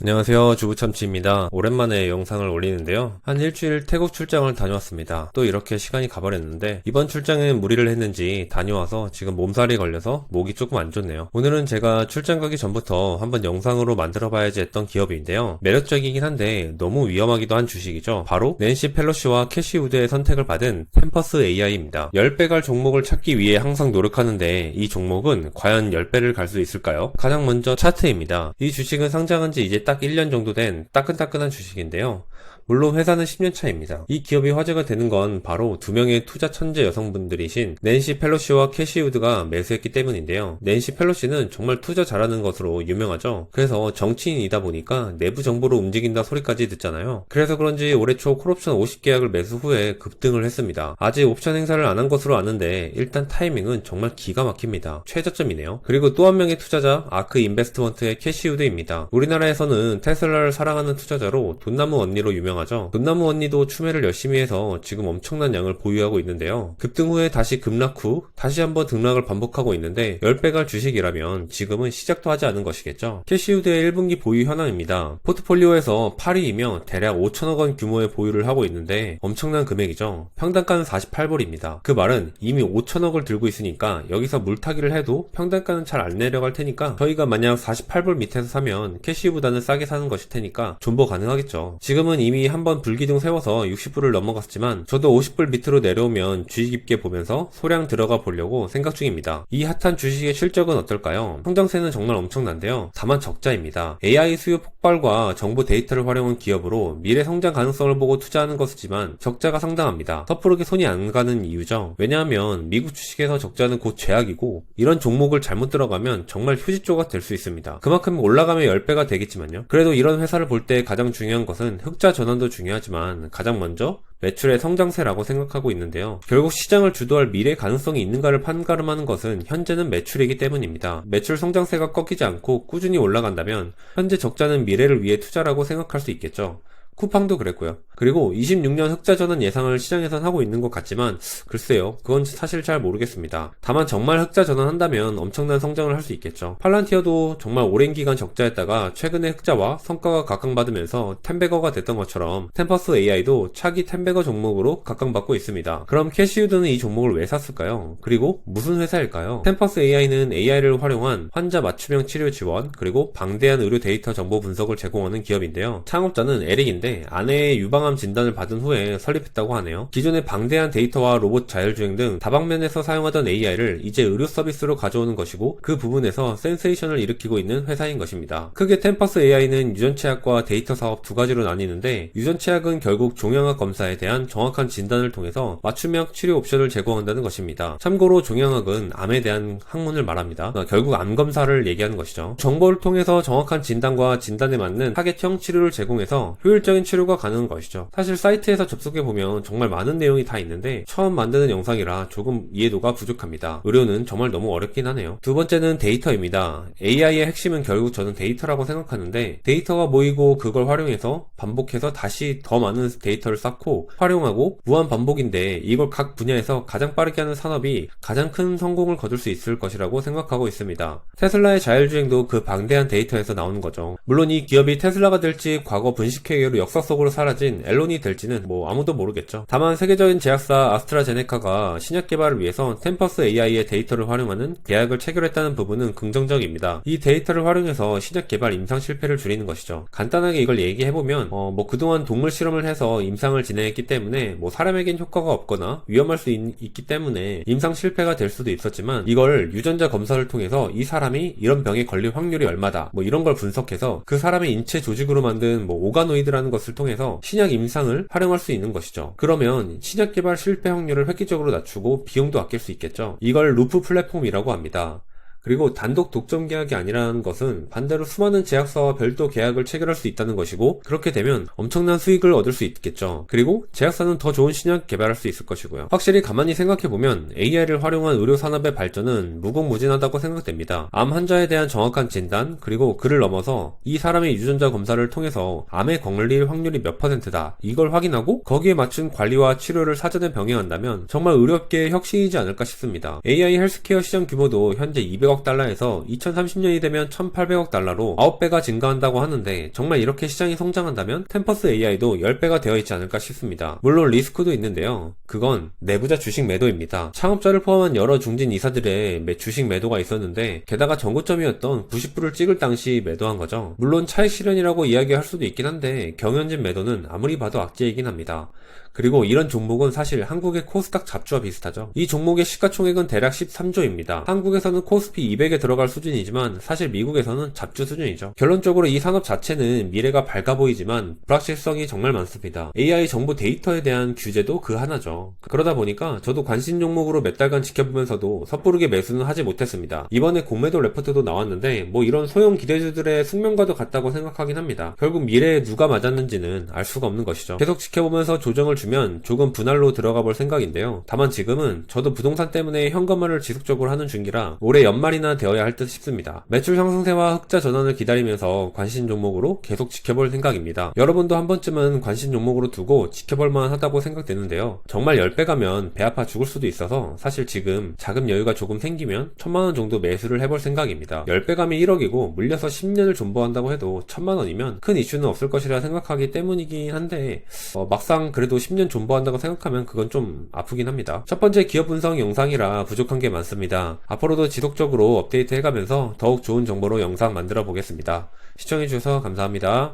안녕하세요, 주부참치입니다. 오랜만에 영상을 올리는데요. 한 일주일 태국 출장을 다녀왔습니다. 또 이렇게 시간이 가버렸는데 이번 출장엔 무리를 했는지 다녀와서 지금 몸살이 걸려서 목이 조금 안 좋네요. 오늘은 제가 출장 가기 전부터 한번 영상으로 만들어봐야지 했던 기업인데요. 매력적이긴 한데 너무 위험하기도 한 주식이죠. 바로 낸시 펠로시와 캐시 우드의 선택을 받은 템퍼스 AI입니다. 10배 갈 종목을 찾기 위해 항상 노력하는데 이 종목은 과연 10배를 갈 수 있을까요? 가장 먼저 차트입니다. 이 주식은 상장한 지 이제 딱 1년 정도 된 따끈따끈한 주식인데요. 물론 회사는 10년 차입니다. 이 기업이 화제가 되는 건 바로 두 명의 투자 천재 여성분들이신 낸시 펠로시와 캐시 우드가 매수했기 때문인데요. 낸시 펠로시는 정말 투자 잘하는 것으로 유명하죠. 그래서 정치인이다 보니까 내부 정보로 움직인다 소리까지 듣잖아요. 그래서 그런지 올해 초 콜옵션 50계약을 매수 후에 급등을 했습니다. 아직 옵션 행사를 안 한 것으로 아는데 일단 타이밍은 정말 기가 막힙니다. 최저점이네요. 그리고 또 한 명의 투자자 아크 인베스트먼트의 캐시 우드입니다. 우리나라에서는 테슬라를 사랑하는 투자자로 돈나무 언니로 유명하죠. 돈나무 언니도 추매를 열심히 해서 지금 엄청난 양을 보유하고 있는데요. 급등 후에 다시 급락 후 다시 한번 등락을 반복하고 있는데 10배 갈 주식이라면 지금은 시작도 하지 않은 것이겠죠. 캐시우드의 1분기 보유 현황입니다. 포트폴리오에서 8위이며 대략 5천억 원 규모의 보유를 하고 있는데 엄청난 금액이죠. 평단가는 48불입니다. 그 말은 이미 5천억을 들고 있으니까 여기서 물타기를 해도 평단가는 잘 안 내려갈 테니까 저희가 만약 48불 밑에서 사면 캐시보다는 싸게 사는 것일 테니까 존버 가능하겠죠. 지금은 이미 한번 불기둥 세워서 60불을 넘어갔지만 저도 50불 밑으로 내려오면 주의 깊게 보면서 소량 들어가 보려고 생각 중입니다. 이 핫한 주식의 실적은 어떨까요? 성장세는 정말 엄청난데요. 다만 적자입니다. AI 수요 폭발과 정보 데이터를 활용한 기업으로 미래 성장 가능성을 보고 투자하는 것이지만 적자가 상당합니다. 섣부르게 손이 안 가는 이유죠. 왜냐하면 미국 주식에서 적자는 곧 죄악이고 이런 종목을 잘못 들어가면 정말 휴지조각 될 수 있습니다. 그만큼 올라가면 10배가 되겠지만요. 그래도 이런 회사를 볼 때 가장 중요한 것은 흑자 전환도 중요하지만 가장 먼저 매출의 성장세라고 생각하고 있는데요. 결국 시장을 주도할 미래 가능성이 있는가를 판가름하는 것은 현재는 매출이기 때문입니다. 매출 성장세가 꺾이지 않고 꾸준히 올라간다면 현재 적자는 미래를 위해 투자라고 생각할 수 있겠죠. 쿠팡도 그랬고요. 그리고 26년 흑자 전환 예상을 시장에선 하고 있는 것 같지만 글쎄요, 그건 사실 잘 모르겠습니다. 다만 정말 흑자 전환한다면 엄청난 성장을 할 수 있겠죠. 팔란티어도 정말 오랜 기간 적자했다가 최근에 흑자와 성과가 각광받으면서 텐베거가 됐던 것처럼 템퍼스 AI도 차기 텐베거 종목으로 각광받고 있습니다. 그럼 캐시우드는 이 종목을 왜 샀을까요? 그리고 무슨 회사일까요? 템퍼스 AI는 AI를 활용한 환자 맞춤형 치료 지원 그리고 방대한 의료 데이터 정보 분석을 제공하는 기업인데요. 창업자는 에릭인데 아내의 유방암 진단을 받은 후에 설립했다고 하네요. 기존의 방대한 데이터와 로봇 자율주행 등 다방면에서 사용하던 AI를 이제 의료 서비스로 가져오는 것이고 그 부분에서 센세이션을 일으키고 있는 회사인 것입니다. 크게 템퍼스 AI는 유전체학과 데이터 사업 두 가지로 나뉘는데 유전체학은 결국 종양학 검사에 대한 정확한 진단을 통해서 맞춤형 치료 옵션을 제공한다는 것입니다. 참고로 종양학은 암에 대한 학문을 말합니다. 결국 암 검사를 얘기하는 것이죠. 정보를 통해서 정확한 진단과 진단에 맞는 타겟형 치료를 제공해서 효율적인 치료가 가능한 것이죠. 사실 사이트에서 접속해보면 정말 많은 내용이 다 있는데 처음 만드는 영상이라 조금 이해도가 부족합니다. 의료는 정말 너무 어렵긴 하네요. 두 번째는 데이터입니다. AI의 핵심은 결국 저는 데이터라고 생각하는데 데이터가 모이고 그걸 활용해서 반복해서 다시 더 많은 데이터를 쌓고 활용하고 무한 반복인데 이걸 각 분야에서 가장 빠르게 하는 산업이 가장 큰 성공을 거둘 수 있을 것이라고 생각하고 있습니다. 테슬라의 자율주행도 그 방대한 데이터에서 나오는 거죠. 물론 이 기업이 테슬라가 될지 과거 분식회계로 역사 속으로 사라진 앨론이 될지는 아무도 모르겠죠. 다만 세계적인 제약사 아스트라제네카가 신약 개발을 위해서 템퍼스 AI의 데이터를 활용하는 계약을 체결했다는 부분은 긍정적입니다. 이 데이터를 활용해서 신약 개발 임상 실패를 줄이는 것이죠. 간단하게 이걸 얘기해보면 그동안 동물 실험을 해서 임상을 진행했기 때문에 사람에겐 효과가 없거나 위험할 수 있기 때문에 임상 실패가 될 수도 있었지만 이걸 유전자 검사를 통해서 이 사람이 이런 병에 걸릴 확률이 얼마다 이런 걸 분석해서 그 사람의 인체 조직으로 만든 오가노이드라는 것을 통해서 신약 임상을 활용할 수 있는 것이죠. 그러면 신약 개발 실패 확률을 획기적으로 낮추고 비용도 아낄 수 있겠죠. 이걸 루프 플랫폼이라고 합니다. 그리고 단독 독점 계약이 아니라는 것은 반대로 수많은 제약사와 별도 계약을 체결할 수 있다는 것이고 그렇게 되면 엄청난 수익을 얻을 수 있겠죠. 그리고 제약사는 더 좋은 신약 개발할 수 있을 것이고요. 확실히 가만히 생각해보면 AI를 활용한 의료산업의 발전은 무궁무진하다고 생각됩니다. 암 환자에 대한 정확한 진단 그리고 그를 넘어서 이 사람의 유전자 검사를 통해서 암에 걸릴 확률이 몇 %다 이걸 확인하고 거기에 맞춘 관리와 치료를 사전에 병행한다면 정말 의료업계의 혁신이지 않을까 싶습니다. AI 헬스케어 시장 규모도 현재 200억 200억 달러에서 2030년이 되면 1800억 달러로 9배가 증가한다고 하는데, 정말 이렇게 시장이 성장한다면 템퍼스 AI도 10배가 되어 있지 않을까 싶습니다. 물론 리스크도 있는데요. 그건 내부자 주식 매도입니다. 창업자를 포함한 여러 중진 이사들의 주식 매도가 있었는데, 게다가 전고점이었던 90불을 찍을 당시 매도한 거죠. 물론 차익 실현이라고 이야기할 수도 있긴 한데, 경연진 매도는 아무리 봐도 악재이긴 합니다. 그리고 이런 종목은 사실 한국의 코스닥 잡주와 비슷하죠. 이 종목의 시가총액은 대략 13조입니다. 한국에서는 코스피 200에 들어갈 수준이지만 사실 미국에서는 잡주 수준이죠. 결론적으로 이 산업 자체는 미래가 밝아 보이지만 불확실성이 정말 많습니다. AI 정보 데이터에 대한 규제도 그 하나죠. 그러다 보니까 저도 관심 종목으로 몇 달간 지켜보면서도 섣부르게 매수는 하지 못했습니다. 이번에 공매도 레포트도 나왔는데 뭐 이런 소형 기대주들의 숙명과도 같다고 생각하긴 합니다. 결국 미래에 누가 맞았는지는 알 수가 없는 것이죠. 계속 지켜보면서 조정을 주면 조금 분할로 들어가 볼 생각인데요. 다만 지금은 저도 부동산 때문에 현금화를 지속적으로 하는 중이라 올해 연말이나 되어야 할 듯 싶습니다. 매출 상승세와 흑자 전환을 기다리면서 관심 종목으로 계속 지켜볼 생각입니다. 여러분도 한 번쯤은 관심 종목으로 두고 지켜볼 만하다고 생각되는데요. 정말 10배 가면 배 아파 죽을 수도 있어서 사실 지금 자금 여유가 조금 생기면 1000만원 정도 매수를 해볼 생각입니다. 10배 가면 1억이고 물려서 10년을 존버한다고 해도 1000만원이면 큰 이슈는 없을 것이라 생각하기 때문이긴 한데 막상 그래도 10년 존버한다고 생각하면 그건 좀 아프긴 합니다. 첫 번째 기업 분석 영상이라 부족한 게 많습니다. 앞으로도 지속적으로 업데이트 해가면서 더욱 좋은 정보로 영상 만들어 보겠습니다. 시청해주셔서 감사합니다.